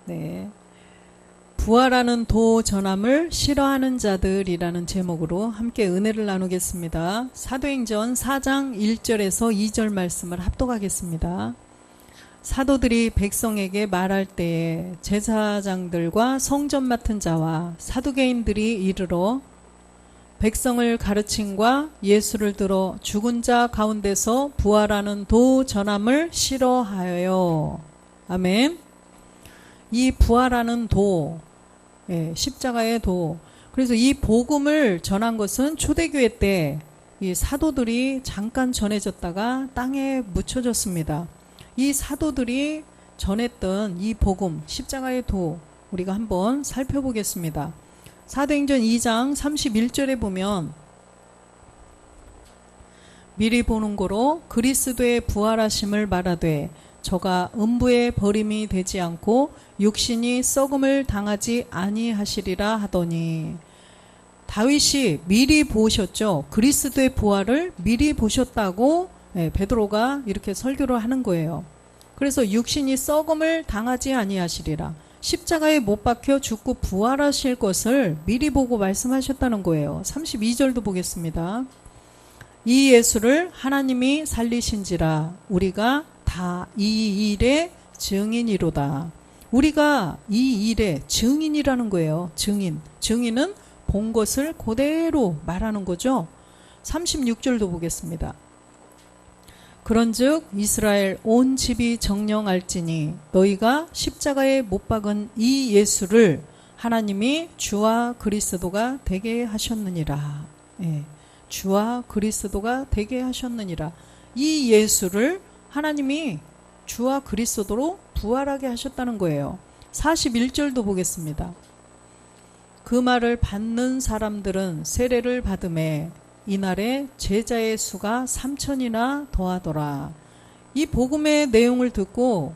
네. 부활하는 도 전함을 싫어하는 자들이라는 제목으로 함께 은혜를 나누겠습니다. 사도행전 4장 1절에서 2절 말씀을 합독하겠습니다. 사도들이 백성에게 말할 때에 제사장들과 성전 맡은 자와 사두개인들이 이르러 백성을 가르침과 예수를 들어 죽은 자 가운데서 부활하는 도 전함을 싫어하여. 아멘. 이 부활하는 도, 십자가의 도. 그래서 이 복음을 전한 것은 초대교회 때 이 사도들이 잠깐 전해졌다가 땅에 묻혀졌습니다. 이 사도들이 전했던 이 복음, 십자가의 도, 우리가 한번 살펴보겠습니다. 사도행전 2장 31절에 보면 미리 보는 고로 그리스도의 부활하심을 말하되 저가 음부에 버림이 되지 않고 육신이 썩음을 당하지 아니하시리라 하더니, 다윗이 미리 보셨죠. 그리스도의 부활을 미리 보셨다고 베드로가 이렇게 설교를 하는 거예요. 그래서 육신이 썩음을 당하지 아니하시리라, 십자가에 못 박혀 죽고 부활하실 것을 미리 보고 말씀하셨다는 거예요. 32절도 보겠습니다. 이 예수를 하나님이 살리신지라 우리가 다 이 일의 증인이로다. 우리가 이 일의 증인이라는 거예요. 증인은 본 것을 그대로 말하는 거죠. 36절도 보겠습니다. 그런즉 이스라엘 온 집이 정령할지니 너희가 십자가에 못 박은 이 예수를 하나님이 주와 그리스도가 되게 하셨느니라. 주와 그리스도가 되게 하셨느니라. 이 예수를 하나님이 주와 그리스도로 부활하게 하셨다는 거예요. 41절도 보겠습니다. 그 말을 받는 사람들은 세례를 받음에 이날에 제자의 수가 3,000이나 더하더라. 이 복음의 내용을 듣고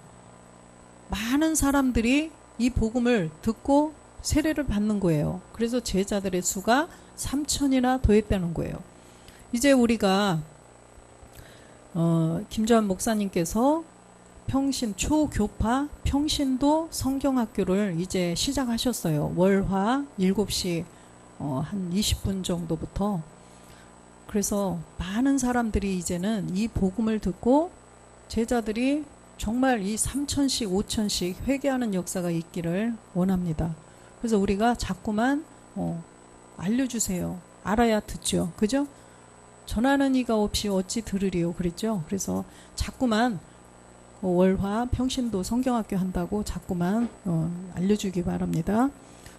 많은 사람들이 이 복음을 듣고 세례를 받는 거예요. 그래서 제자들의 수가 3,000이나 더했다는 거예요. 이제 우리가 김조한 목사님께서 평신 초교파 평신도 성경학교를 이제 시작하셨어요. 월화 7시 한 20분 정도부터. 그래서 많은 사람들이 이제는 이 복음을 듣고 제자들이 정말 이 3,000씩 5,000씩 회개하는 역사가 있기를 원합니다. 그래서 우리가 자꾸만 알려주세요. 알아야 듣죠. 그죠? 전하는 이가 없이 어찌 들으리요. 그랬죠. 그래서 자꾸만 월화 평신도 성경학교 한다고 자꾸만 알려주기 바랍니다.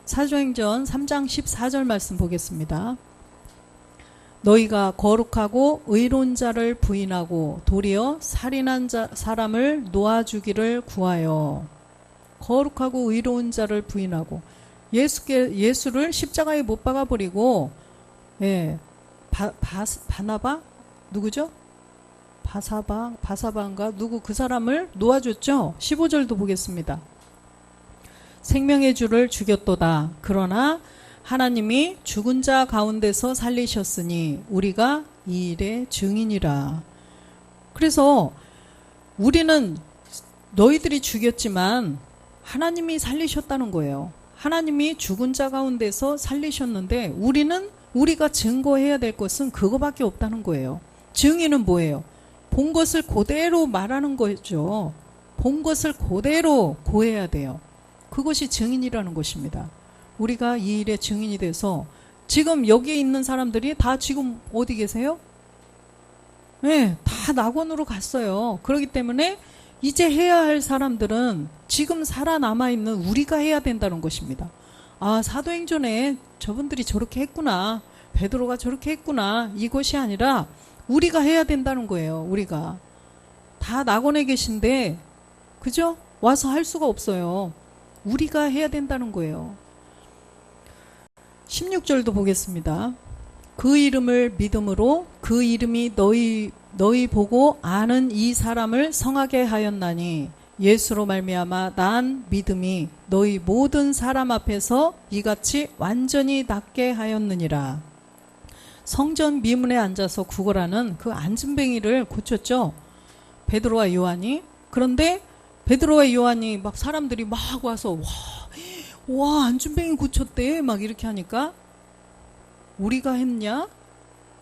사도행전 3장 14절 말씀 보겠습니다. 너희가 거룩하고 의로운 자를 부인하고 도리어 살인한 사람을 놓아주기를 구하여. 거룩하고 의로운 자를 부인하고, 예수를 십자가에 못 박아버리고, 바나바? 누구죠? 바사바인가? 누구 그 사람을 놓아줬죠? 15절도 보겠습니다. 생명의 주를 죽였도다. 그러나 하나님이 죽은 자 가운데서 살리셨으니 우리가 이 일의 증인이라. 그래서 우리는 너희들이 죽였지만 하나님이 살리셨다는 거예요. 하나님이 죽은 자 가운데서 살리셨는데 우리가 증거해야 될 것은 그거밖에 없다는 거예요. 증인은 뭐예요? 본 것을 그대로 말하는 거죠. 본 것을 그대로 고해야 돼요. 그것이 증인이라는 것입니다. 우리가 이 일의 증인이 돼서, 지금 여기에 있는 사람들이 다 지금 어디 계세요? 다 낙원으로 갔어요. 그렇기 때문에 이제 해야 할 사람들은 지금 살아남아 있는 우리가 해야 된다는 것입니다. 아, 사도행전에 저분들이 저렇게 했구나, 베드로가 저렇게 했구나, 이것이 아니라 우리가 해야 된다는 거예요. 우리가 다 낙원에 계신데, 그죠? 와서 할 수가 없어요. 우리가 해야 된다는 거예요. 16절도 보겠습니다. 그 이름을 믿음으로 그 이름이 너희 보고 아는 이 사람을 성하게 하였나니 예수로 말미암아 난 믿음이 너희 모든 사람 앞에서 이같이 완전히 낫게 하였느니라. 성전 미문에 앉아서 구걸하는 그 앉은뱅이를 고쳤죠. 베드로와 요한이. 그런데 베드로와 요한이 막 사람들이 막 와서 와 안준뱅이 고쳤대 막 이렇게 하니까 우리가 했냐?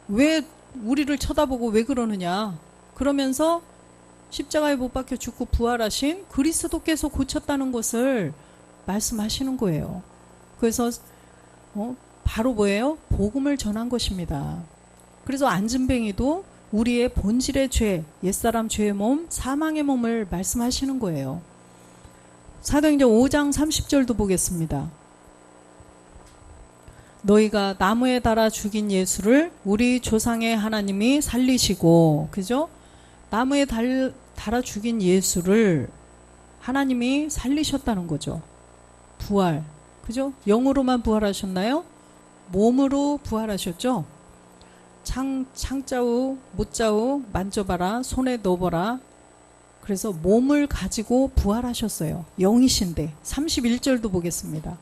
왜 우리를 쳐다보고 왜 그러느냐? 그러면서 십자가에 못 박혀 죽고 부활하신 그리스도께서 고쳤다는 것을 말씀하시는 거예요. 그래서 바로 뭐예요? 복음을 전한 것입니다. 그래서 안진뱅이도 우리의 본질의 죄, 옛사람 죄의 몸, 사망의 몸을 말씀하시는 거예요. 사도행전 5장 30절도 보겠습니다. 너희가 나무에 달아 죽인 예수를 우리 조상의 하나님이 살리시고, 그죠? 나무에 달아 죽인 예수를 하나님이 살리셨다는 거죠. 부활, 그죠? 영으로만 부활하셨나요? 몸으로 부활하셨죠? 창자우 못자우 만져봐라, 손에 넣어봐라. 그래서 몸을 가지고 부활하셨어요. 영이신데. 31절도 보겠습니다.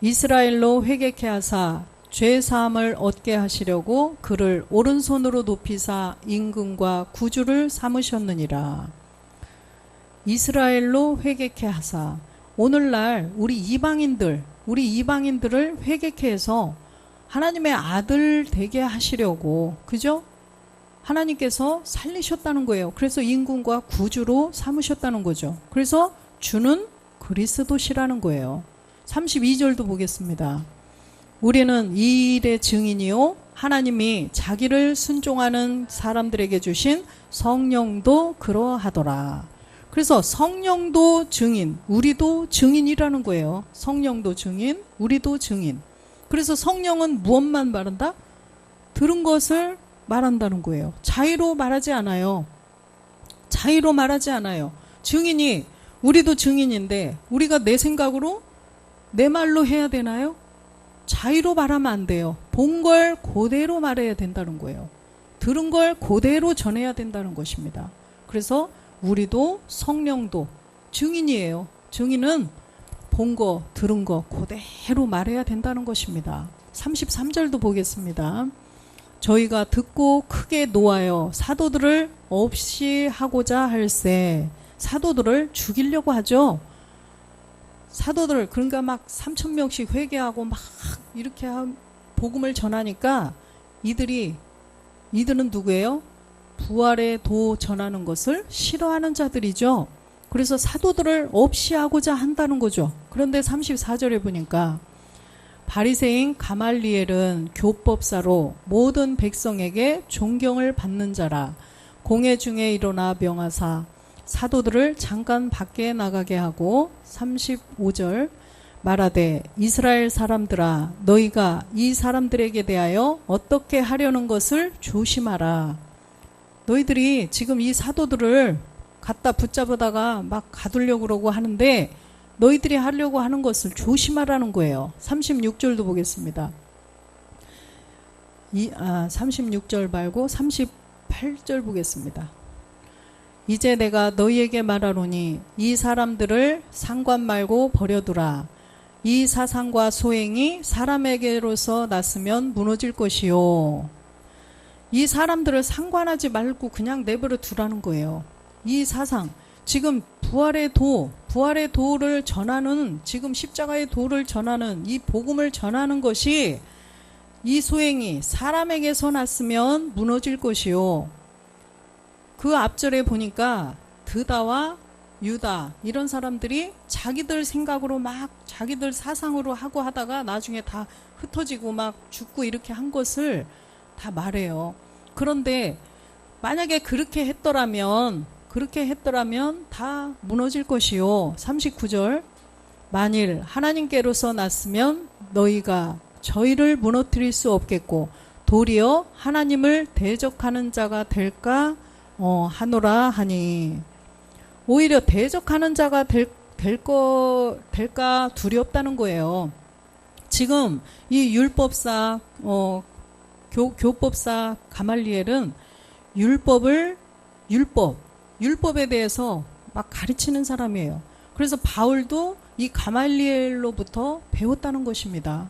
이스라엘로 회개케 하사 죄사함을 얻게 하시려고 그를 오른손으로 높이사 임금과 구주를 삼으셨느니라. 이스라엘로 회개케 하사, 오늘날 우리 이방인들을 회개케 해서 하나님의 아들 되게 하시려고, 그죠? 하나님께서 살리셨다는 거예요. 그래서 임금과 구주로 삼으셨다는 거죠. 그래서 주는 그리스도시라는 거예요. 32절도 보겠습니다. 우리는 이 일의 증인이요 하나님이 자기를 순종하는 사람들에게 주신 성령도 그러하더라. 그래서 성령도 증인, 우리도 증인이라는 거예요. 성령도 증인, 우리도 증인. 그래서 성령은 무엇만 말한다? 들은 것을 말한다는 거예요. 자의로 말하지 않아요. 자의로 말하지 않아요. 증인이, 우리도 증인인데 우리가 내 생각으로 내 말로 해야 되나요? 자의로 말하면 안 돼요. 본 걸 그대로 말해야 된다는 거예요. 들은 걸 그대로 전해야 된다는 것입니다. 그래서 우리도 성령도 증인이에요. 증인은 본 거, 들은 거 그대로 말해야 된다는 것입니다. 33절도 보겠습니다. 저희가 듣고 크게 노하여 사도들을 없이 하고자 할세. 사도들을 죽이려고 하죠. 사도들, 그러니까 막 3,000명씩 회개하고 막 이렇게 복음을 전하니까 이들은 누구예요? 부활의 도 전하는 것을 싫어하는 자들이죠. 그래서 사도들을 없이 하고자 한다는 거죠. 그런데 34절에 보니까 바리새인 가말리엘은 교법사로 모든 백성에게 존경을 받는 자라. 공회 중에 일어나 명하사 사도들을 잠깐 밖에 나가게 하고 35절 말하되 이스라엘 사람들아 너희가 이 사람들에게 대하여 어떻게 하려는 것을 조심하라. 너희들이 지금 이 사도들을 갖다 붙잡아다가 막 가두려고 그러고 하는데 너희들이 하려고 하는 것을 조심하라는 거예요. 36절도 보겠습니다. 36절 말고 38절 보겠습니다. 이제 내가 너희에게 말하노니 이 사람들을 상관 말고 버려두라. 이 사상과 소행이 사람에게로서 났으면 무너질 것이요. 이 사람들을 상관하지 말고 그냥 내버려 두라는 거예요. 이 사상, 지금 부활의 도를 전하는, 지금 십자가의 도를 전하는 이 복음을 전하는 것이 이 소행이 사람에게서 났으면 무너질 것이요. 그 앞절에 보니까 드다와 유다 이런 사람들이 자기들 생각으로 막 자기들 사상으로 하고 하다가 나중에 다 흩어지고 막 죽고 이렇게 한 것을 다 말해요. 그런데 만약에 그렇게 했더라면 다 무너질 것이요. 39절 만일 하나님께로서 났으면 너희가 저희를 무너뜨릴 수 없겠고 도리어 하나님을 대적하는 자가 될까 하노라 하니, 오히려 대적하는 자가 될까 두렵다는 거예요. 지금 이 율법사 교법사 가말리엘은 율법에 대해서 막 가르치는 사람이에요. 그래서 바울도 이 가말리엘로부터 배웠다는 것입니다.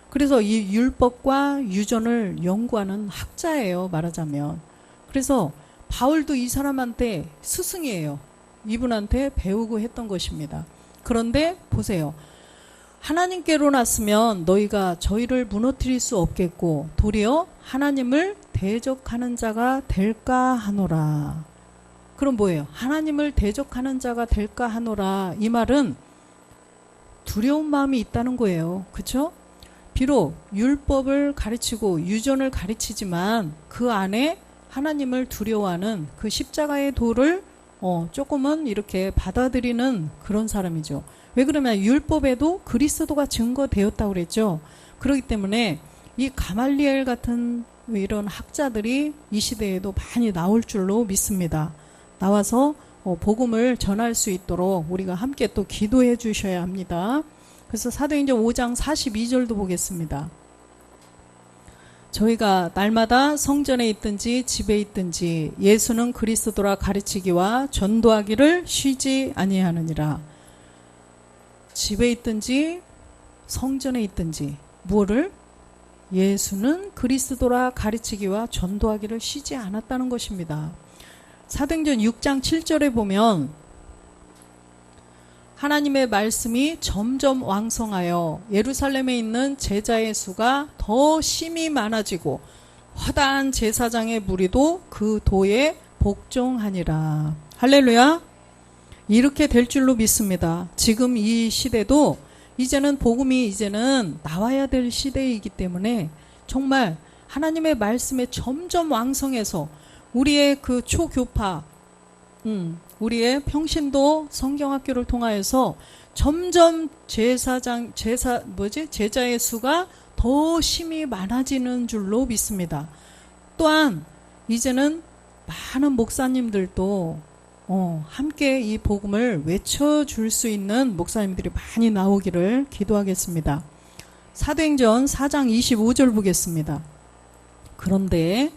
그래서 이 율법과 유전을 연구하는 학자예요, 말하자면. 그래서 바울도 이 사람한테 스승이에요. 이분한테 배우고 했던 것입니다. 그런데 보세요. 하나님께로 났으면 너희가 저희를 무너뜨릴 수 없겠고 도리어 하나님을 대적하는 자가 될까 하노라. 그럼 뭐예요? 하나님을 대적하는 자가 될까 하노라. 이 말은 두려운 마음이 있다는 거예요. 그렇죠? 비록 율법을 가르치고 유전을 가르치지만 그 안에 하나님을 두려워하는 그 십자가의 도를 조금은 이렇게 받아들이는 그런 사람이죠. 왜 그러면 율법에도 그리스도가 증거되었다고 그랬죠. 그렇기 때문에 이 가말리엘 같은 이런 학자들이 이 시대에도 많이 나올 줄로 믿습니다. 나와서 복음을 전할 수 있도록 우리가 함께 또 기도해 주셔야 합니다. 그래서 사도행전 5장 42절도 보겠습니다. 저희가 날마다 성전에 있든지 집에 있든지 예수는 그리스도라 가르치기와 전도하기를 쉬지 아니하느니라. 집에 있든지 성전에 있든지 뭐를? 예수는 그리스도라 가르치기와 전도하기를 쉬지 않았다는 것입니다. 사도행전 6장 7절에 보면 하나님의 말씀이 점점 왕성하여 예루살렘에 있는 제자의 수가 더 심히 많아지고 허다한 제사장의 무리도 그 도에 복종하니라. 할렐루야. 이렇게 될 줄로 믿습니다. 지금 이 시대도 이제는 복음이 이제는 나와야 될 시대이기 때문에 정말 하나님의 말씀에 점점 왕성해서 우리의 그 초교파 우리의 평신도 성경학교를 통하여서 점점 제자의 수가 더 심히 많아지는 줄로 믿습니다. 또한 이제는 많은 목사님들도 함께 이 복음을 외쳐줄 수 있는 목사님들이 많이 나오기를 기도하겠습니다. 사도행전 4장 25절 보겠습니다. 그런데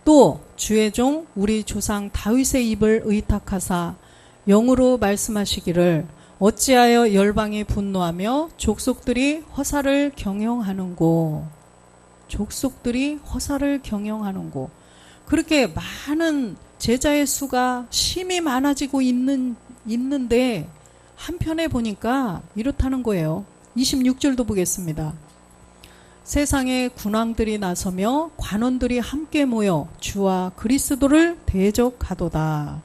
또 주의 종 우리 조상 다윗의 입을 의탁하사 영으로 말씀하시기를 어찌하여 열방이 분노하며 족속들이 허사를 경영하는고. 그렇게 많은 제자의 수가 심히 많아지고 있는데 한편에 보니까 이렇다는 거예요. 26절도 보겠습니다. 세상의 군왕들이 나서며 관원들이 함께 모여 주와 그리스도를 대적하도다.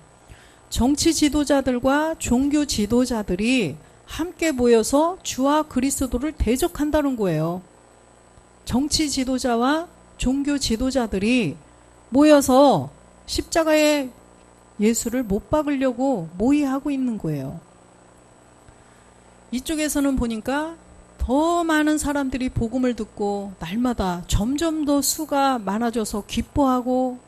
정치 지도자들과 종교 지도자들이 함께 모여서 주와 그리스도를 대적한다는 거예요. 정치 지도자와 종교 지도자들이 모여서 십자가에 예수를 못 박으려고 모의하고 있는 거예요. 이쪽에서는 보니까 더 많은 사람들이 복음을 듣고 날마다 점점 더 수가 많아져서 기뻐하고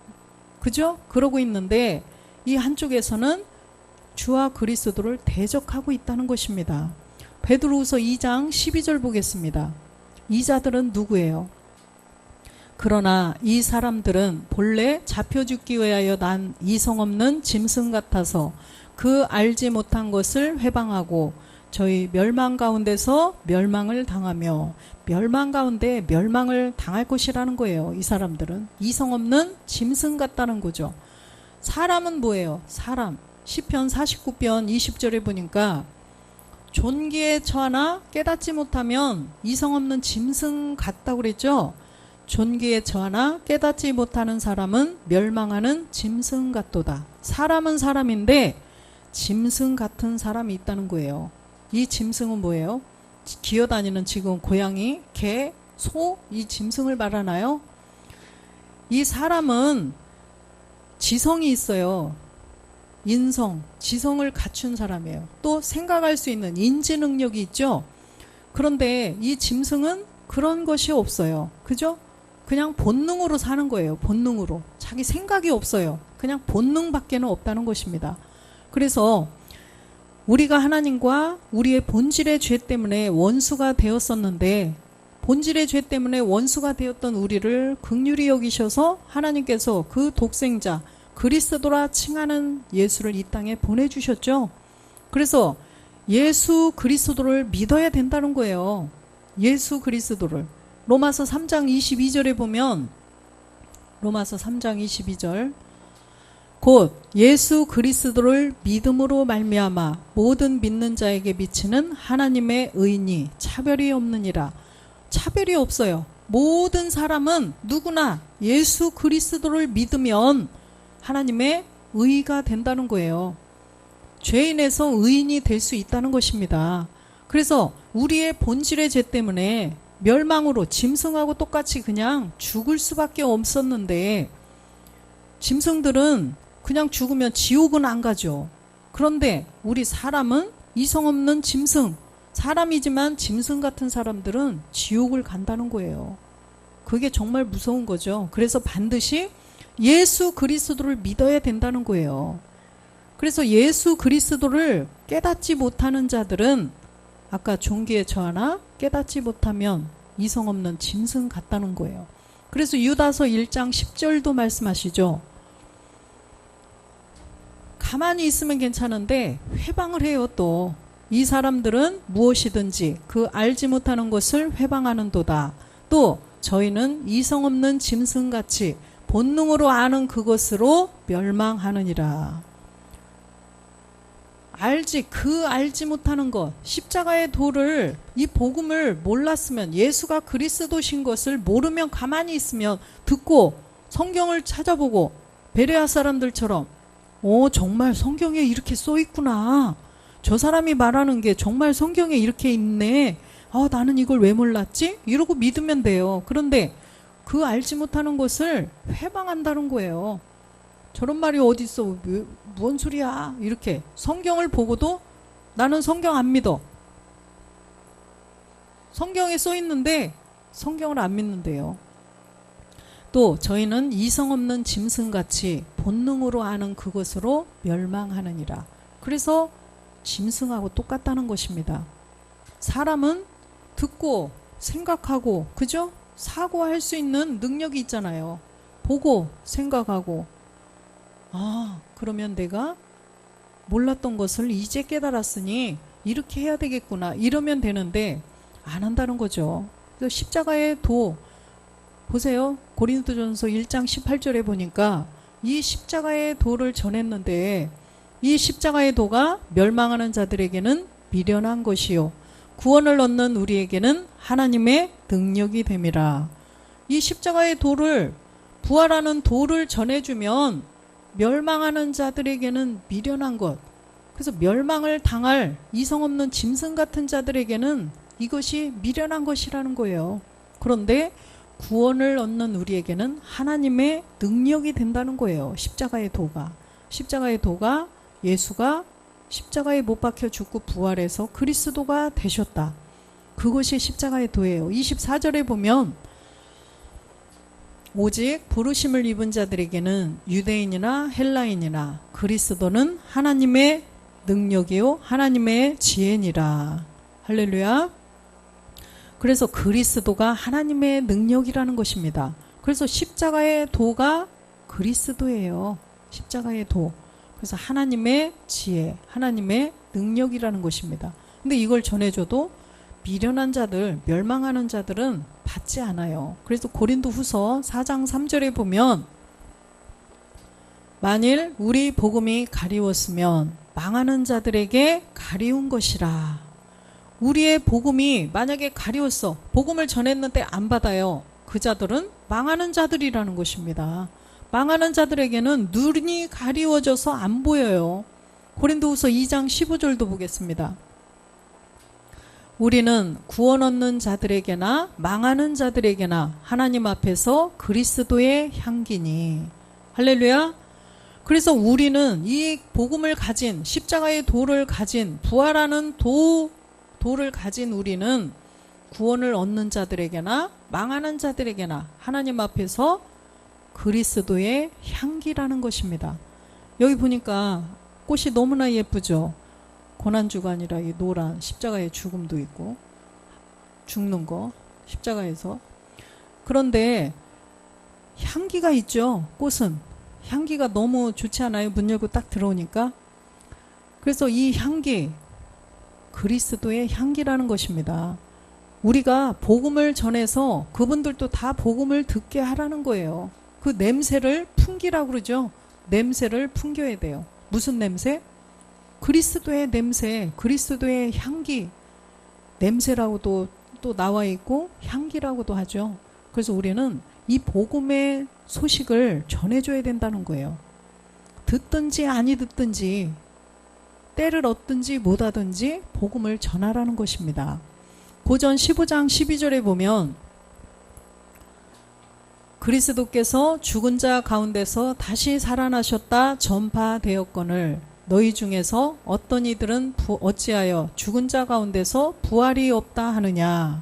그죠? 그러고 있는데 이 한쪽에서는 주와 그리스도를 대적하고 있다는 것입니다. 베드로후서 2장 12절 보겠습니다. 이 자들은 누구예요? 그러나 이 사람들은 본래 잡혀 죽기 위하여 난 이성 없는 짐승 같아서 그 알지 못한 것을 회방하고 저희 멸망 가운데서 멸망을 당하며 멸망 가운데 멸망을 당할 것이라는 거예요. 이 사람들은 이성 없는 짐승 같다는 거죠. 사람은 뭐예요? 사람. 시편 49편 20절에 보니까 존귀에 처하나 깨닫지 못하면 이성 없는 짐승 같다고 그랬죠. 존귀에 처하나 깨닫지 못하는 사람은 멸망하는 짐승 같도다. 사람은 사람인데 짐승 같은 사람이 있다는 거예요. 이 짐승은 뭐예요? 기어다니는 지금 고양이, 개, 소, 이 짐승을 말하나요? 이 사람은 지성이 있어요. 인성, 지성을 갖춘 사람이에요. 또 생각할 수 있는 인지 능력이 있죠. 그런데 이 짐승은 그런 것이 없어요. 그죠? 그냥 본능으로 사는 거예요. 본능으로. 자기 생각이 없어요. 그냥 본능밖에는 없다는 것입니다. 그래서 우리가 하나님과 우리의 본질의 죄 때문에 원수가 되었었는데 본질의 죄 때문에 원수가 되었던 우리를 긍휼히 여기셔서 하나님께서 그 독생자 그리스도라 칭하는 예수를 이 땅에 보내주셨죠. 그래서 예수 그리스도를 믿어야 된다는 거예요. 예수 그리스도를. 로마서 3장 22절에 보면 로마서 3장 22절 곧 예수 그리스도를 믿음으로 말미암아 모든 믿는 자에게 미치는 하나님의 의인이 차별이 없느니라. 차별이 없어요. 모든 사람은 누구나 예수 그리스도를 믿으면 하나님의 의가 된다는 거예요. 죄인에서 의인이 될 수 있다는 것입니다. 그래서 우리의 본질의 죄 때문에 멸망으로 짐승하고 똑같이 그냥 죽을 수밖에 없었는데, 짐승들은 그냥 죽으면 지옥은 안 가죠. 그런데 우리 사람은 이성 없는 짐승, 사람이지만 짐승 같은 사람들은 지옥을 간다는 거예요. 그게 정말 무서운 거죠. 그래서 반드시 예수 그리스도를 믿어야 된다는 거예요. 그래서 예수 그리스도를 깨닫지 못하는 자들은 아까 종기에 처하나 깨닫지 못하면 이성 없는 짐승 같다는 거예요. 그래서 유다서 1장 10절도 말씀하시죠. 가만히 있으면 괜찮은데 회방을 해요. 또 이 사람들은 무엇이든지 그 알지 못하는 것을 회방하는도다. 또 저희는 이성 없는 짐승같이 본능으로 아는 그것으로 멸망하느니라. 알지 못하는 것, 십자가의 도를, 이 복음을 몰랐으면, 예수가 그리스도신 것을 모르면, 가만히 있으면, 듣고 성경을 찾아보고 베레아 사람들처럼 정말 성경에 이렇게 써 있구나, 저 사람이 말하는 게 정말 성경에 이렇게 있네, 나는 이걸 왜 몰랐지? 이러고 믿으면 돼요. 그런데 그 알지 못하는 것을 회방한다는 거예요. 저런 말이 어디 있어, 뭔 소리야, 이렇게 성경을 보고도 나는 성경 안 믿어, 성경에 써 있는데 성경을 안 믿는데요. 또 저희는 이성 없는 짐승같이 본능으로 아는 그것으로 멸망하느니라. 그래서 짐승하고 똑같다는 것입니다. 사람은 듣고 생각하고, 그죠? 사고할 수 있는 능력이 있잖아요. 보고 생각하고, 그러면 내가 몰랐던 것을 이제 깨달았으니 이렇게 해야 되겠구나, 이러면 되는데 안 한다는 거죠. 그래서 십자가의 도 보세요. 고린도전서 1장 18절에 보니까 이 십자가의 도를 전했는데, 이 십자가의 도가 멸망하는 자들에게는 미련한 것이요 구원을 얻는 우리에게는 하나님의 능력이 됨이라. 이 십자가의 도를, 부활하는 도를 전해주면 멸망하는 자들에게는 미련한 것, 그래서 멸망을 당할 이성 없는 짐승 같은 자들에게는 이것이 미련한 것이라는 거예요. 그런데 구원을 얻는 우리에게는 하나님의 능력이 된다는 거예요. 십자가의 도가. 십자가의 도가, 예수가 십자가에 못 박혀 죽고 부활해서 그리스도가 되셨다. 그것이 십자가의 도예요. 24절에 보면 오직 부르심을 입은 자들에게는 유대인이나 헬라인이나 그리스도는 하나님의 능력이요 하나님의 지혜니라. 할렐루야. 그래서 그리스도가 하나님의 능력이라는 것입니다. 그래서 십자가의 도가 그리스도예요. 십자가의 도. 그래서 하나님의 지혜, 하나님의 능력이라는 것입니다. 근데 이걸 전해줘도 미련한 자들, 멸망하는 자들은 받지 않아요. 그래서 고린도후서 4장 3절에 보면 만일 우리 복음이 가리웠으면 망하는 자들에게 가리운 것이라. 우리의 복음이 만약에 가리웠어, 복음을 전했는데 안 받아요, 그 자들은 망하는 자들이라는 것입니다. 망하는 자들에게는 눈이 가리워져서 안 보여요. 고린도후서 2장 15절도 보겠습니다. 우리는 구원 얻는 자들에게나 망하는 자들에게나 하나님 앞에서 그리스도의 향기니. 할렐루야. 그래서 우리는 이 복음을 가진, 십자가의 도를 가진, 부활하는 도를 가진 우리는 구원을 얻는 자들에게나 망하는 자들에게나 하나님 앞에서 그리스도의 향기라는 것입니다. 여기 보니까 꽃이 너무나 예쁘죠. 고난주가 아니라 이 노란 십자가의 죽음도 있고, 죽는 거 십자가에서. 그런데 향기가 있죠. 꽃은 향기가 너무 좋지 않아요? 문 열고 딱 들어오니까. 그래서 이 향기, 그리스도의 향기라는 것입니다. 우리가 복음을 전해서 그분들도 다 복음을 듣게 하라는 거예요. 그 냄새를 풍기라고 그러죠. 냄새를 풍겨야 돼요. 무슨 냄새? 그리스도의 냄새, 그리스도의 향기. 냄새라고도 또 나와 있고 향기라고도 하죠. 그래서 우리는 이 복음의 소식을 전해줘야 된다는 거예요. 듣든지 아니 듣든지, 때를 얻든지 못 하든지 복음을 전하라는 것입니다. 고전 15장 12절에 보면 그리스도께서 죽은 자 가운데서 다시 살아나셨다 전파되었거늘 너희 중에서 어떤 이들은 어찌하여 죽은 자 가운데서 부활이 없다 하느냐.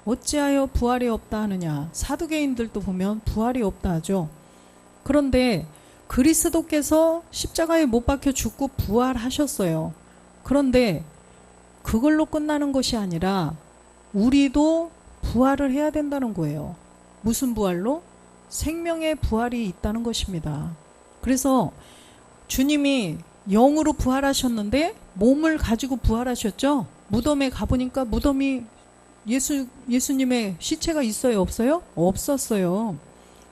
어찌하여 부활이 없다 하느냐. 사두개인들도 보면 부활이 없다 하죠. 그런데 그리스도께서 십자가에 못 박혀 죽고 부활하셨어요. 그런데 그걸로 끝나는 것이 아니라 우리도 부활을 해야 된다는 거예요. 무슨 부활로? 생명의 부활이 있다는 것입니다. 그래서 주님이 영으로 부활하셨는데 몸을 가지고 부활하셨죠. 무덤에 가보니까 무덤이 예수님의 시체가 있어요, 없어요? 없었어요.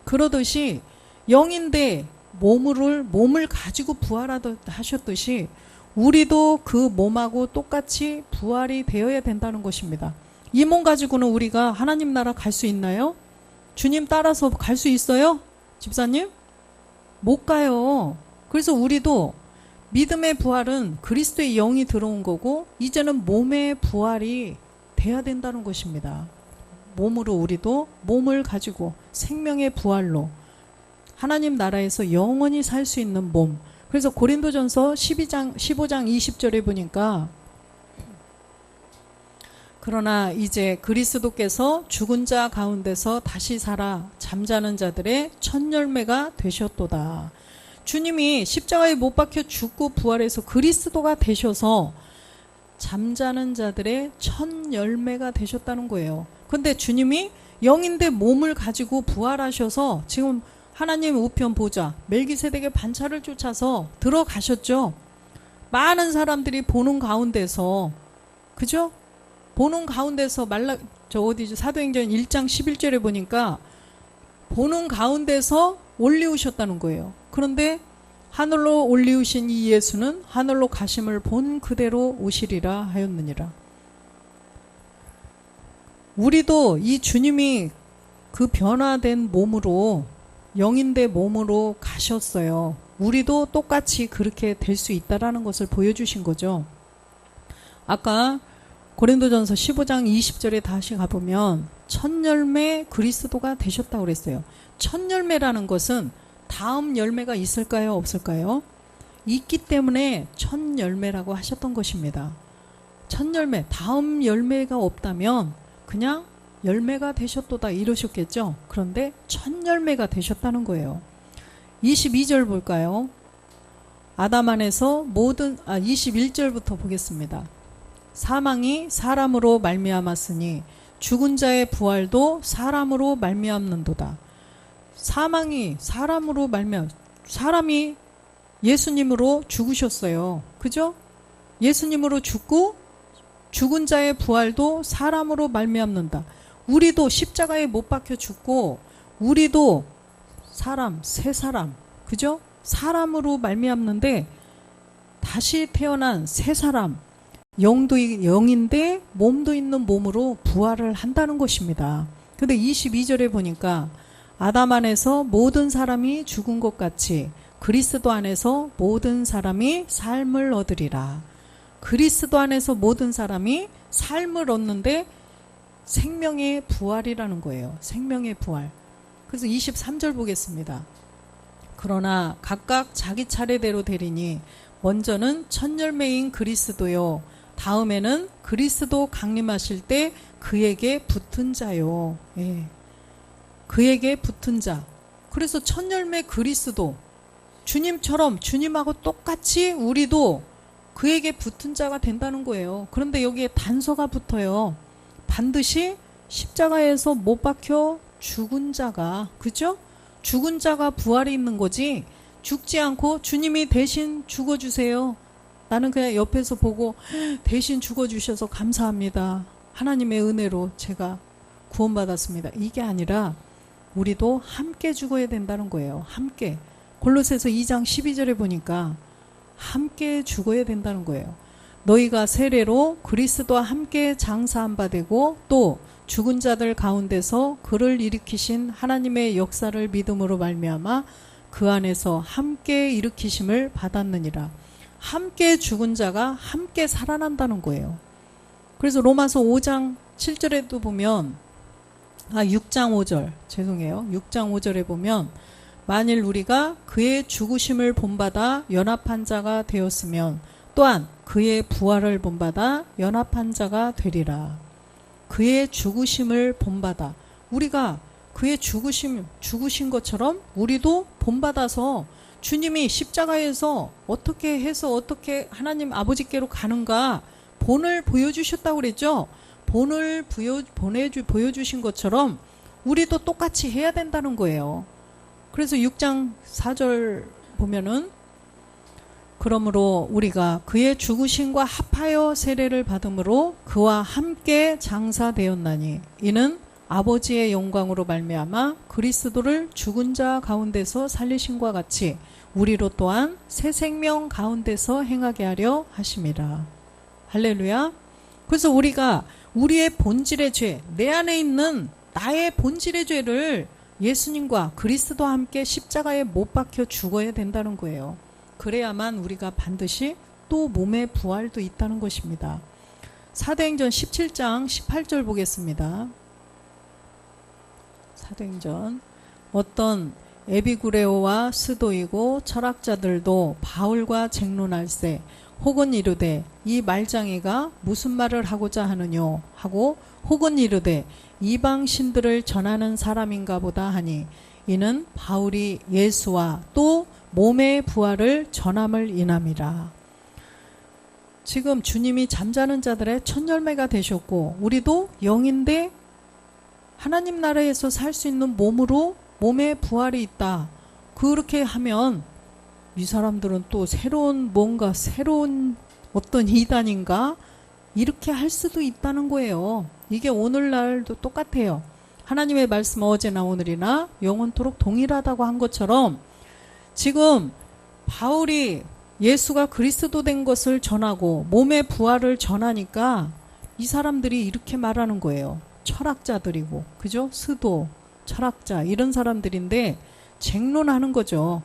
그러듯이 영인데 몸을 가지고 부활하셨듯이 우리도 그 몸하고 똑같이 부활이 되어야 된다는 것입니다. 이 몸 가지고는 우리가 하나님 나라 갈 수 있나요? 주님 따라서 갈 수 있어요? 집사님? 못 가요. 그래서 우리도 믿음의 부활은 그리스도의 영이 들어온 거고 이제는 몸의 부활이 돼야 된다는 것입니다. 몸으로 우리도 몸을 가지고 생명의 부활로 하나님 나라에서 영원히 살 수 있는 몸. 그래서 고린도전서 15장 20절에 보니까 그러나 이제 그리스도께서 죽은 자 가운데서 다시 살아 잠자는 자들의 첫 열매가 되셨도다. 주님이 십자가에 못 박혀 죽고 부활해서 그리스도가 되셔서 잠자는 자들의 첫 열매가 되셨다는 거예요. 근데 주님이 영인데 몸을 가지고 부활하셔서 지금 하나님 우편 보좌 멜기세덱의 반차를 쫓아서 들어가셨죠. 많은 사람들이 보는 가운데서, 그죠? 보는 가운데서 사도행전 1장 11절에 보니까 보는 가운데서 올리우셨다는 거예요. 그런데 하늘로 올리우신 이 예수는 하늘로 가심을 본 그대로 오시리라 하였느니라. 우리도 이 주님이 그 변화된 몸으로 영인대 몸으로 가셨어요. 우리도 똑같이 그렇게 될 수 있다라는 것을 보여주신 거죠. 아까 고린도전서 15장 20절에 다시 가보면 첫 열매 그리스도가 되셨다고 그랬어요. 첫 열매라는 것은 다음 열매가 있을까요? 없을까요? 있기 때문에 첫 열매라고 하셨던 것입니다. 첫 열매, 다음 열매가 없다면 그냥 열매가 되셨도다 이러셨겠죠. 그런데 첫 열매가 되셨다는 거예요. 22절 볼까요? 아담 안에서 21절부터 보겠습니다. 사망이 사람으로 말미암았으니 죽은 자의 부활도 사람으로 말미암는도다. 사망이 사람으로 사람이 예수님으로 죽으셨어요. 그죠? 예수님으로 죽고 죽은 자의 부활도 사람으로 말미암는다. 우리도 십자가에 못 박혀 죽고 우리도 새 사람, 그죠? 사람으로 말미암는데 다시 태어난 새 사람, 영인데 몸도 있는 몸으로 부활을 한다는 것입니다. 근데 22절에 보니까 아담 안에서 모든 사람이 죽은 것 같이 그리스도 안에서 모든 사람이 삶을 얻으리라. 그리스도 안에서 모든 사람이 삶을 얻는데 생명의 부활이라는 거예요. 생명의 부활. 그래서 23절 보겠습니다. 그러나 각각 자기 차례대로 되리니 먼저는 첫 열매인 그리스도요. 다음에는 그리스도 강림하실 때 그에게 붙은 자요. 예. 그에게 붙은 자. 그래서 첫 열매 그리스도. 주님처럼 주님하고 똑같이 우리도 그에게 붙은 자가 된다는 거예요. 그런데 여기에 단서가 붙어요. 반드시 십자가에서 못 박혀 죽은 자가, 그죠? 죽은 자가 부활이 있는 거지 죽지 않고 주님이 대신 죽어주세요. 나는 그냥 옆에서 보고 대신 죽어주셔서 감사합니다. 하나님의 은혜로 제가 구원받았습니다. 이게 아니라 우리도 함께 죽어야 된다는 거예요. 함께. 골로새서 2장 12절에 보니까 함께 죽어야 된다는 거예요. 너희가 세례로 그리스도와 함께 장사한 바 되고 또 죽은 자들 가운데서 그를 일으키신 하나님의 역사를 믿음으로 말미암아 그 안에서 함께 일으키심을 받았느니라. 함께 죽은 자가 함께 살아난다는 거예요. 그래서 로마서 5장 7절에도 보면 6장 5절 죄송해요. 6장 5절에 보면 만일 우리가 그의 죽으심을 본받아 연합한 자가 되었으면 또한 그의 부활을 본받아 연합한 자가 되리라. 그의 죽으심을 본받아 우리가 그의 죽으신 것처럼 우리도 본받아서 주님이 십자가에서 어떻게 해서 어떻게 하나님 아버지께로 가는가 본을 보여주셨다고 그랬죠. 본을 보여주신 것처럼 우리도 똑같이 해야 된다는 거예요. 그래서 6장 4절 보면은 그러므로 우리가 그의 죽으심과 합하여 세례를 받음으로 그와 함께 장사되었나니 이는 아버지의 영광으로 말미암아 그리스도를 죽은 자 가운데서 살리심과 같이 우리로 또한 새 생명 가운데서 행하게 하려 하심이라. 할렐루야. 그래서 우리가 우리의 본질의 죄, 내 안에 있는 나의 본질의 죄를 예수님과 그리스도와 함께 십자가에 못 박혀 죽어야 된다는 거예요. 그래야만 우리가 반드시 또 몸의 부활도 있다는 것입니다. 사도행전 17장 18절 보겠습니다. 사도행전 어떤 에비구레오와 스도이고 철학자들도 바울과 쟁론할세 혹은 이르되 이 말장이가 무슨 말을 하고자 하느뇨 하고 혹은 이르되 이방 신들을 전하는 사람인가 보다 하니 이는 바울이 예수와 또 몸의 부활을 전함을 인함이라. 지금 주님이 잠자는 자들의 첫 열매가 되셨고 우리도 영인데 하나님 나라에서 살 수 있는 몸으로 몸의 부활이 있다. 그렇게 하면 이 사람들은 또 새로운 어떤 이단인가 이렇게 할 수도 있다는 거예요. 이게 오늘날도 똑같아요. 하나님의 말씀 어제나 오늘이나 영원토록 동일하다고 한 것처럼 지금 바울이 예수가 그리스도 된 것을 전하고 몸의 부활을 전하니까 이 사람들이 이렇게 말하는 거예요. 철학자들이고 그죠? 스도, 철학자 이런 사람들인데 쟁론하는 거죠.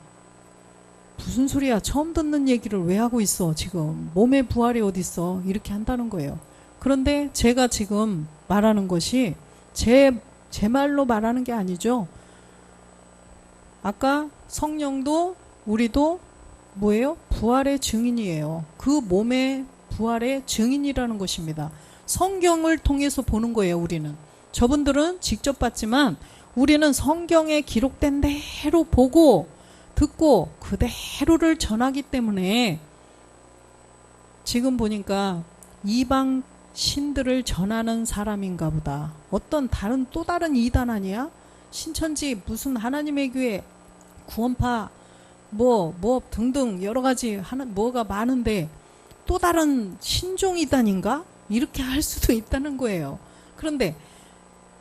무슨 소리야? 처음 듣는 얘기를 왜 하고 있어? 지금 몸의 부활이 어딨어? 이렇게 한다는 거예요. 그런데 제가 지금 말하는 것이 제 말로 말하는 게 아니죠. 아까 성령도 우리도 뭐예요? 부활의 증인이에요. 그 몸의 부활의 증인이라는 것입니다. 성경을 통해서 보는 거예요. 우리는 저분들은 직접 봤지만 우리는 성경에 기록된 대로 보고 듣고 그대로를 전하기 때문에 지금 보니까 이방 신들을 전하는 사람인가 보다. 어떤 또 다른 이단 아니야? 신천지 무슨 하나님의 교회 구원파 뭐 등등 여러 가지 뭐가 많은데 또 다른 신종 이단인가? 이렇게 할 수도 있다는 거예요. 그런데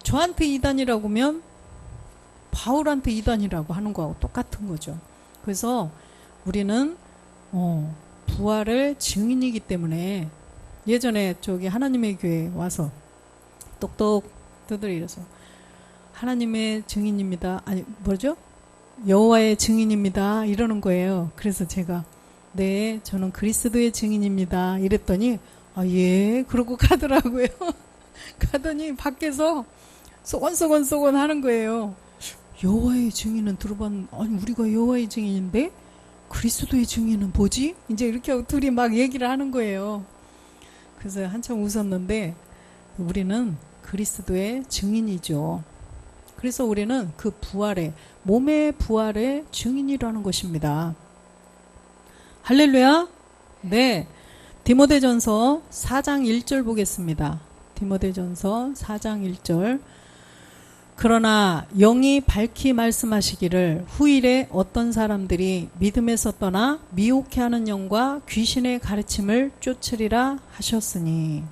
저한테 이단이라고 하면 바울한테 이단이라고 하는 거하고 똑같은 거죠. 그래서 우리는 부활을 증인이기 때문에 예전에 저기 하나님의 교회에 와서 똑똑 두드려서 하나님의 증인입니다. 아니 뭐죠? 여호와의 증인입니다. 이러는 거예요. 그래서 제가 네 저는 그리스도의 증인입니다. 이랬더니 예 그러고 가더라고요. 가더니 밖에서 쏘곤쏘곤 하는 거예요. 여호와의 증인은 들어봤는데 아니 우리가 여호와의 증인인데 그리스도의 증인은 뭐지? 이제 이렇게 하고 둘이 막 얘기를 하는 거예요. 그래서 한참 웃었는데 우리는 그리스도의 증인이죠. 그래서 우리는 그 부활의 몸의 부활의 증인이라는 것입니다. 할렐루야. 네, 디모데전서 4장 1절 보겠습니다. 디모데전서 4장 1절 그러나 영이 밝히 말씀하시기를 후일에 어떤 사람들이 믿음에서 떠나 미혹해하는 영과 귀신의 가르침을 쫓으리라 하셨으니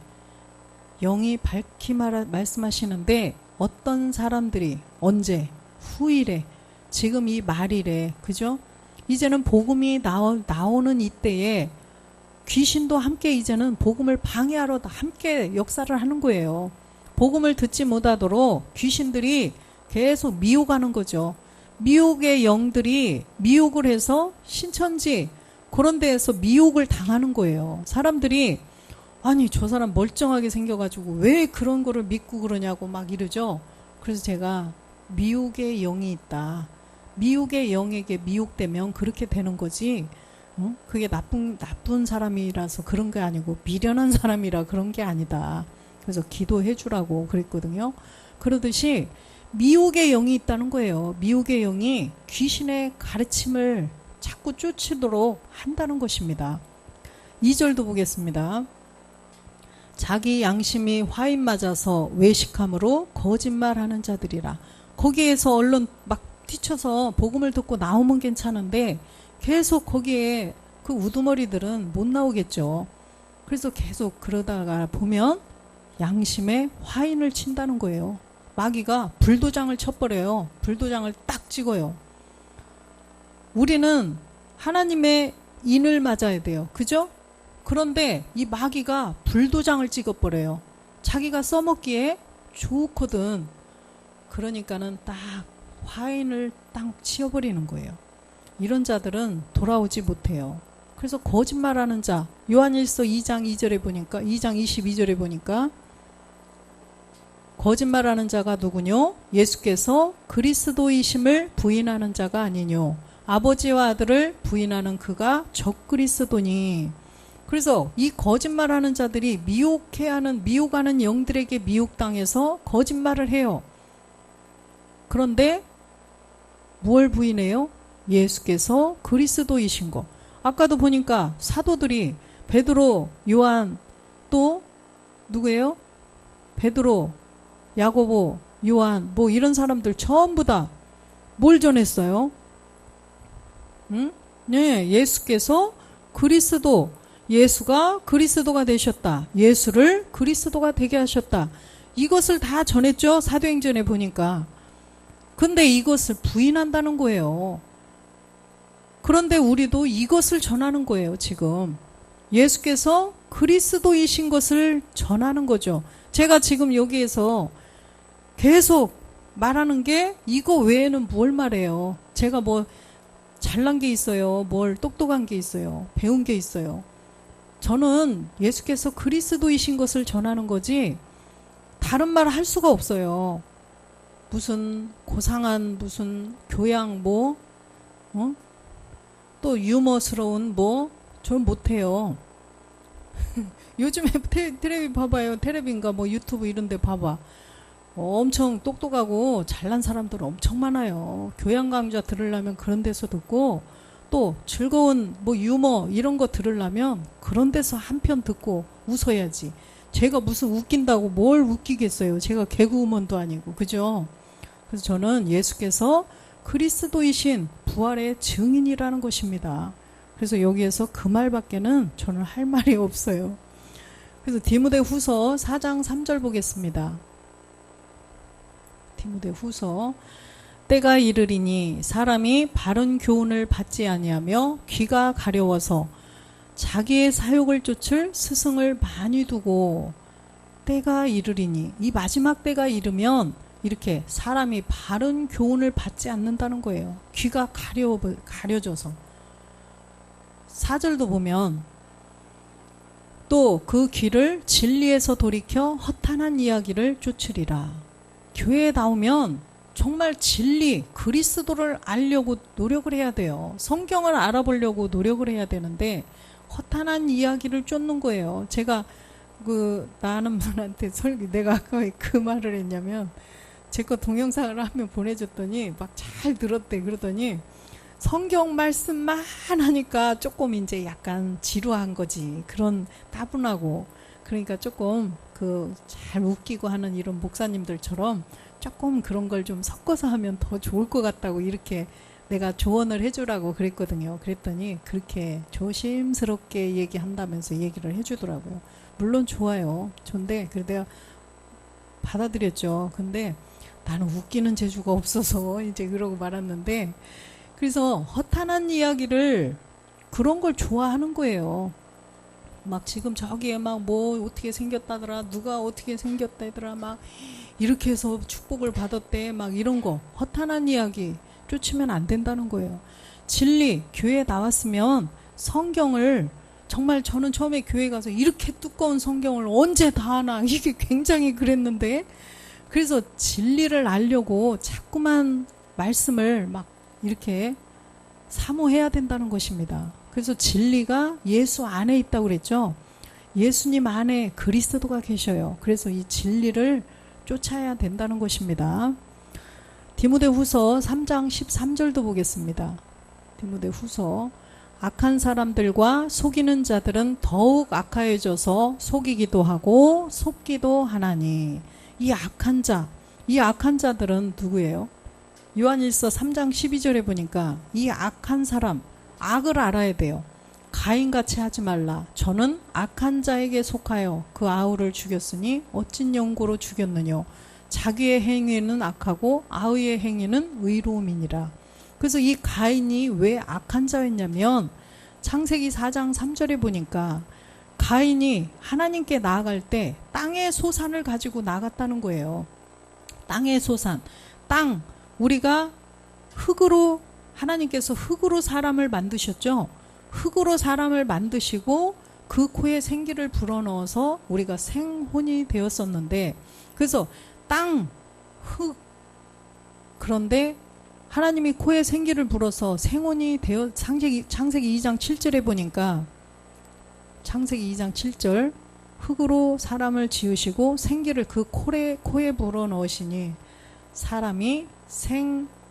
영이 밝히 말씀하시는데 어떤 사람들이 언제 후일에 지금 이 말일에 그죠? 이제는 복음이 나오는 이때에 귀신도 함께 이제는 복음을 방해하러 함께 역사를 하는 거예요. 복음을 듣지 못하도록 귀신들이 계속 미혹하는 거죠. 미혹의 영들이 미혹을 해서 신천지 그런 데에서 미혹을 당하는 거예요. 사람들이 아니 저 사람 멀쩡하게 생겨가지고 왜 그런 거를 믿고 그러냐고 막 이러죠. 그래서 제가 미혹의 영이 있다. 미혹의 영에게 미혹되면 그렇게 되는 거지. 그게 나쁜 사람이라서 그런 게 아니고 미련한 사람이라 그런 게 아니다. 그래서 기도해 주라고 그랬거든요. 그러듯이 미혹의 영이 있다는 거예요. 미혹의 영이 귀신의 가르침을 자꾸 쫓도록 한다는 것입니다. 2절도 보겠습니다. 자기 양심이 화인 맞아서 외식함으로 거짓말하는 자들이라. 거기에서 얼른 막 뛰쳐서 복음을 듣고 나오면 괜찮은데 계속 거기에 그 우두머리들은 못 나오겠죠. 그래서 계속 그러다가 보면 양심에 화인을 친다는 거예요. 마귀가 불도장을 쳐버려요. 불도장을 딱 찍어요. 우리는 하나님의 인을 맞아야 돼요. 그죠? 그런데 이 마귀가 불도장을 찍어버려요. 자기가 써먹기에 좋거든. 그러니까는 딱 화인을 딱 치워버리는 거예요. 이런 자들은 돌아오지 못해요. 그래서 거짓말하는 자, 요한일서 2장 2절에 보니까 2장 22절에 보니까 거짓말하는 자가 누구뇨? 예수께서 그리스도이심을 부인하는 자가 아니뇨. 아버지와 아들을 부인하는 그가 적그리스도니. 그래서 이 거짓말하는 자들이 미혹하는 영들에게 미혹당해서 거짓말을 해요. 그런데 뭘 부인해요? 예수께서 그리스도이신 거. 아까도 보니까 사도들이 베드로, 요한, 또 누구예요? 베드로, 야고보, 요한, 뭐 이런 사람들 전부 다 뭘 전했어요? 네, 예수께서 그리스도, 예수가 그리스도가 되셨다. 예수를 그리스도가 되게 하셨다. 이것을 다 전했죠. 사도행전에 보니까. 근데 이것을 부인한다는 거예요. 그런데 우리도 이것을 전하는 거예요. 지금 예수께서 그리스도이신 것을 전하는 거죠. 제가 지금 여기에서 계속 말하는 게 이거 외에는 뭘 말해요. 제가 뭐 잘난 게 있어요. 뭘 똑똑한 게 있어요. 배운 게 있어요. 저는 예수께서 그리스도이신 것을 전하는 거지 다른 말 할 수가 없어요. 무슨 고상한 무슨 교양 뭐 또 유머스러운 뭐 전 못해요. 요즘에 테레비 봐봐요. 테레비인가 뭐 유튜브 이런 데 봐봐. 엄청 똑똑하고 잘난 사람들 엄청 많아요. 교양 강좌 들으려면 그런 데서 듣고 또 즐거운 뭐 유머 이런 거 들으려면 그런 데서 한 편 듣고 웃어야지. 제가 무슨 웃긴다고 뭘 웃기겠어요. 제가 개그우먼도 아니고. 그죠? 그래서 저는 예수께서 그리스도이신 부활의 증인이라는 것입니다. 그래서 여기에서 그 말밖에는 저는 할 말이 없어요. 그래서 디모데후서 4장 3절 보겠습니다. 디모데후서 때가 이르리니 사람이 바른 교훈을 받지 아니하며 귀가 가려워서 자기의 사욕을 쫓을 스승을 많이 두고 때가 이르리니 이 마지막 때가 이르면 이렇게 사람이 바른 교훈을 받지 않는다는 거예요. 귀가 가려져서. 4절도 보면 또 그 귀를 진리에서 돌이켜 허탄한 이야기를 쫓으리라. 교회에 나오면 정말 진리, 그리스도를 알려고 노력을 해야 돼요. 성경을 알아보려고 노력을 해야 되는데 허탄한 이야기를 쫓는 거예요. 제가 나는 분한테 내가 아까 왜 그 말을 했냐면 제 거 동영상을 하면 보내줬더니 막 잘 들었대. 그러더니 성경 말씀만 하니까 조금 이제 약간 지루한 거지. 그런 따분하고 그러니까 조금 잘 웃기고 하는 이런 목사님들처럼 조금 그런 걸 좀 섞어서 하면 더 좋을 것 같다고 이렇게 내가 조언을 해주라고 그랬거든요. 그랬더니 그렇게 조심스럽게 얘기한다면서 얘기를 해주더라고요. 물론 좋아요. 좋은데 그래도 내가 받아들였죠. 근데 나는 웃기는 재주가 없어서 이제 그러고 말았는데 그래서 허탄한 이야기를 그런 걸 좋아하는 거예요. 막 지금 저기에 막 뭐 어떻게 생겼다더라, 누가 어떻게 생겼다더라, 막 이렇게 해서 축복을 받았대, 막 이런 거 허탄한 이야기 쫓으면 안 된다는 거예요. 진리, 교회에 나왔으면 성경을 정말 저는 처음에 교회 가서 이렇게 두꺼운 성경을 언제 다 하나 이게 굉장히 그랬는데, 그래서 진리를 알려고 자꾸만 말씀을 막 이렇게 사모해야 된다는 것입니다. 그래서 진리가 예수 안에 있다고 그랬죠. 예수님 안에 그리스도가 계셔요. 그래서 이 진리를 쫓아야 된다는 것입니다. 디모데후서 3장 13절도 보겠습니다. 디모데후서 악한 사람들과 속이는 자들은 더욱 악하여져서 속이기도 하고 속기도 하나니. 이 악한 자들은 누구예요? 요한일서 3장 12절에 보니까 이 악한 사람, 악을 알아야 돼요. 가인같이 하지 말라. 저는 악한 자에게 속하여 그 아우를 죽였으니 어찐 영고로 죽였느뇨. 자기의 행위는 악하고 아우의 행위는 의로움이니라. 그래서 이 가인이 왜 악한 자였냐면 창세기 4장 3절에 보니까 가인이 하나님께 나아갈 때 땅의 소산을 가지고 나갔다는 거예요. 땅의 소산. 땅, 우리가 흙으로, 하나님께서 흙으로 사람을 만드셨죠. 흙으로 사람을 만드시고 그 코에 생기를 불어넣어서 우리가 생혼이 되었었는데, 그래서 땅, 흙, 그런데 하나님이 코에 생기를 불어서 생혼이 되어, 창세기 2장 7절에 보니까, 창세기 2장 7절, 흙으로 사람을 지으시고 생기를 그 코에 불어넣으시니 사람이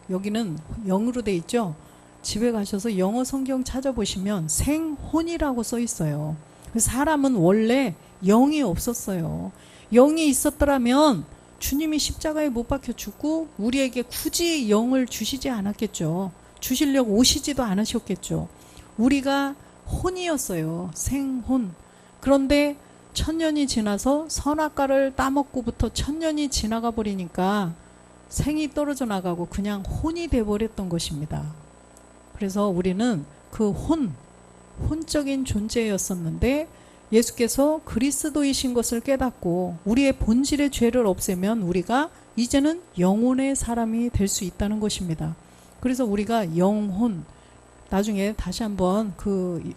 여기는 영어로 돼 있죠. 집에 가셔서 영어 성경 찾아보시면 생혼이라고 써 있어요. 사람은 원래 영이 없었어요. 영이 있었더라면 주님이 십자가에 못 박혀 죽고 우리에게 굳이 영을 주시지 않았겠죠. 주시려고 오시지도 않으셨겠죠. 우리가 혼이었어요. 생혼. 그런데 1000년이 지나서 선악과를 따먹고부터 1000년이 지나가 버리니까 생이 떨어져 나가고 그냥 혼이 돼버렸던 것입니다. 그래서 우리는 그 혼적인 존재였었는데 예수께서 그리스도이신 것을 깨닫고 우리의 본질의 죄를 없애면 우리가 이제는 영혼의 사람이 될 수 있다는 것입니다. 그래서 우리가 영혼, 나중에 다시 한번 그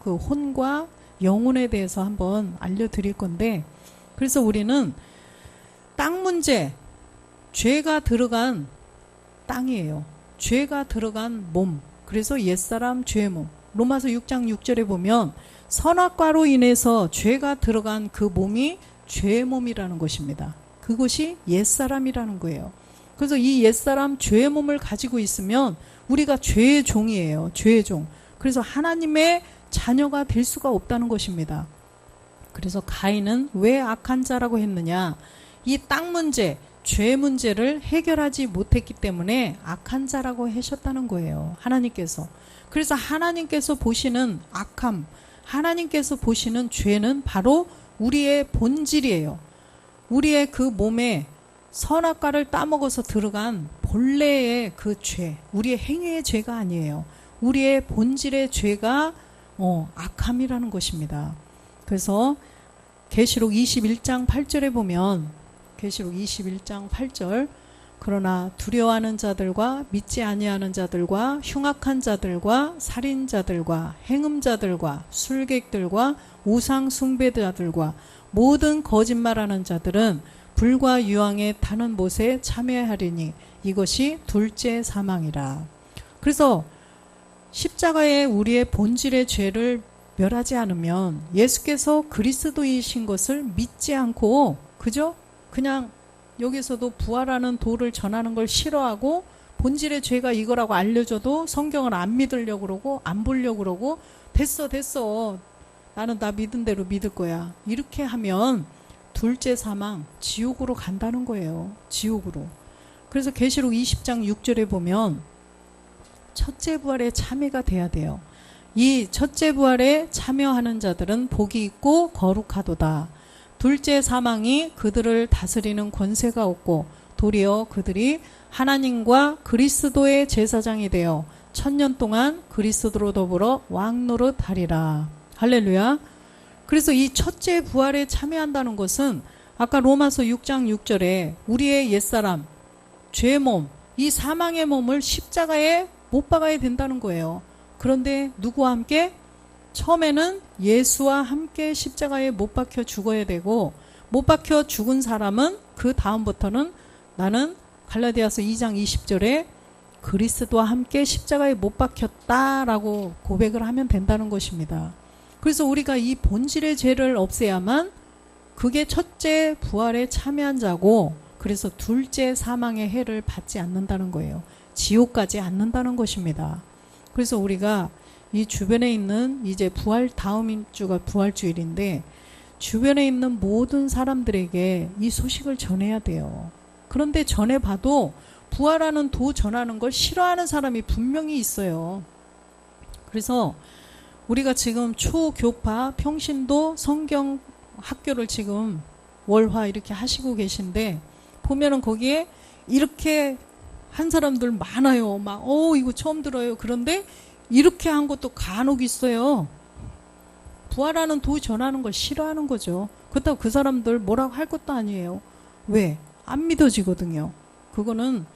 혼과 영혼에 대해서 한번 알려드릴 건데, 그래서 우리는 땅 문제, 죄가 들어간 땅이에요. 죄가 들어간 몸. 그래서 옛사람 죄의 몸. 로마서 6장 6절에 보면 선악과로 인해서 죄가 들어간 그 몸이 죄의 몸이라는 것입니다. 그것이 옛사람이라는 거예요. 그래서 이 옛사람 죄의 몸을 가지고 있으면 우리가 죄의 종이에요. 죄의 종. 그래서 하나님의 자녀가 될 수가 없다는 것입니다. 그래서 가인은 왜 악한 자라고 했느냐? 이 땅 문제, 죄 문제를 해결하지 못했기 때문에 악한 자라고 하셨다는 거예요. 하나님께서. 그래서 하나님께서 보시는 악함, 하나님께서 보시는 죄는 바로 우리의 본질이에요. 우리의 그 몸에 선악과를 따먹어서 들어간 본래의 그 죄, 우리의 행위의 죄가 아니에요. 우리의 본질의 죄가 악함이라는 것입니다. 그래서 계시록 21장 8절에 보면, 계시록 21장 8절, 그러나 두려워하는 자들과 믿지 아니하는 자들과 흉악한 자들과 살인자들과 행음자들과 술객들과 우상 숭배자들과 모든 거짓말하는 자들은 불과 유황에 타는 못에 참여하리니 이것이 둘째 사망이라. 그래서 십자가에 우리의 본질의 죄를 멸하지 않으면 예수께서 그리스도이신 것을 믿지 않고 그저 그냥 여기서도 부활하는 도를 전하는 걸 싫어하고 본질의 죄가 이거라고 알려줘도 성경을 안 믿으려고 그러고 안 보려고 그러고 됐어 나는 나 믿은 대로 믿을 거야 이렇게 하면 둘째 사망 지옥으로 간다는 거예요. 지옥으로. 그래서 계시록 20장 6절에 보면 첫째 부활에 참여가 돼야 돼요. 이 첫째 부활에 참여하는 자들은 복이 있고 거룩하도다. 둘째 사망이 그들을 다스리는 권세가 없고 도리어 그들이 하나님과 그리스도의 제사장이 되어 1000년 동안 그리스도로 더불어 왕노릇 하리라. 할렐루야. 그래서 이 첫째 부활에 참여한다는 것은 아까 로마서 6장 6절에 우리의 옛사람, 죄의 몸, 이 사망의 몸을 십자가에 못 박아야 된다는 거예요. 그런데 누구와 함께? 처음에는 예수와 함께 십자가에 못 박혀 죽어야 되고, 못 박혀 죽은 사람은 그 다음부터는 나는 갈라디아서 2장 20절에 그리스도와 함께 십자가에 못 박혔다라고 고백을 하면 된다는 것입니다. 그래서 우리가 이 본질의 죄를 없애야만 그게 첫째 부활에 참여한 자고, 그래서 둘째 사망의 해를 받지 않는다는 거예요. 지옥까지 않는다는 것입니다. 그래서 우리가 이 주변에 있는, 이제 부활 다음 주가 부활주일인데 주변에 있는 모든 사람들에게 이 소식을 전해야 돼요. 그런데 전해봐도 부활하는 도 전하는 걸 싫어하는 사람이 분명히 있어요. 그래서 우리가 지금 초교파 평신도 성경 학교를 지금 월화 이렇게 하시고 계신데, 보면은 거기에 이렇게 한 사람들 많아요. 막 이거 처음 들어요. 그런데 이렇게 한 것도 간혹 있어요. 부활하는 도 전하는 걸 싫어하는 거죠. 그렇다고 그 사람들 뭐라고 할 것도 아니에요. 왜? 안 믿어지거든요. 그거는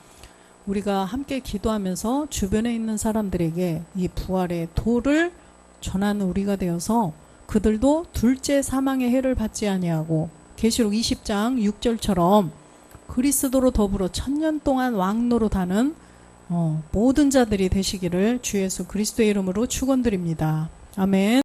우리가 함께 기도하면서 주변에 있는 사람들에게 이 부활의 도를 전하는 우리가 되어서 그들도 둘째 사망의 해를 받지 아니하고 계시록 20장 6절처럼 그리스도로 더불어 1000년 동안 왕노릇하는 모든 자들이 되시기를 주 예수 그리스도의 이름으로 축원드립니다. 아멘.